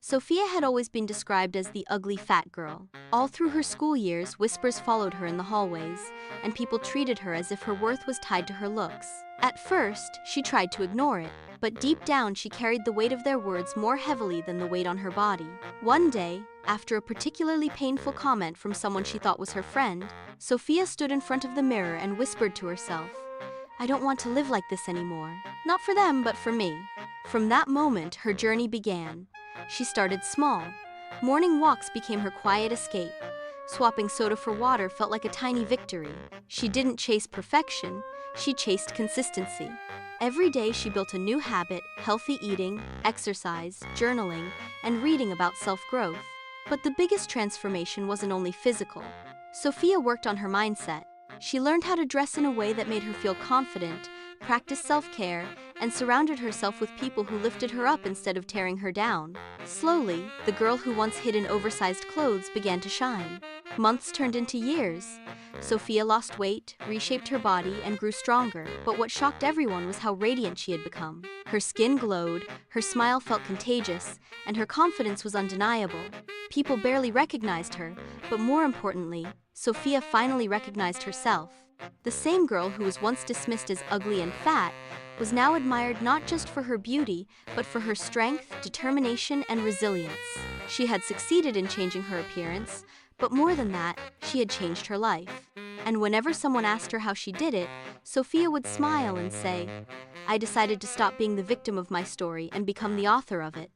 Sophia had always been described as the ugly fat girl. All through her school years, whispers followed her in the hallways, and people treated her as if her worth was tied to her looks. At first, she tried to ignore it, but deep down she carried the weight of their words more heavily than the weight on her body. One day, after a particularly painful comment from someone she thought was her friend, Sophia stood in front of the mirror and whispered to herself, "I don't want to live like this anymore. Not for them, but for me." From that moment, her journey began. She started small. Morning walks became her quiet escape. Swapping soda for water felt like a tiny victory. She didn't chase perfection, she chased consistency. Every day she built a new habit: healthy eating, exercise, journaling, and reading about self-growth. But the biggest transformation wasn't only physical. Sophia worked on her mindset. She learned how to dress in a way that made her feel confident, practiced self-care, and surrounded herself with people who lifted her up instead of tearing her down. Slowly, the girl who once hid in oversized clothes began to shine. Months turned into years. Sophia lost weight, reshaped her body, and grew stronger. But what shocked everyone was how radiant she had become. Her skin glowed, her smile felt contagious, and her confidence was undeniable. People barely recognized her, but more importantly, Sophia finally recognized herself. The same girl who was once dismissed as ugly and fat was now admired not just for her beauty, but for her strength, determination, and resilience. She had succeeded in changing her appearance, but more than that, she had changed her life. And whenever someone asked her how she did it, Sophia would smile and say, "I decided to stop being the victim of my story and become the author of it."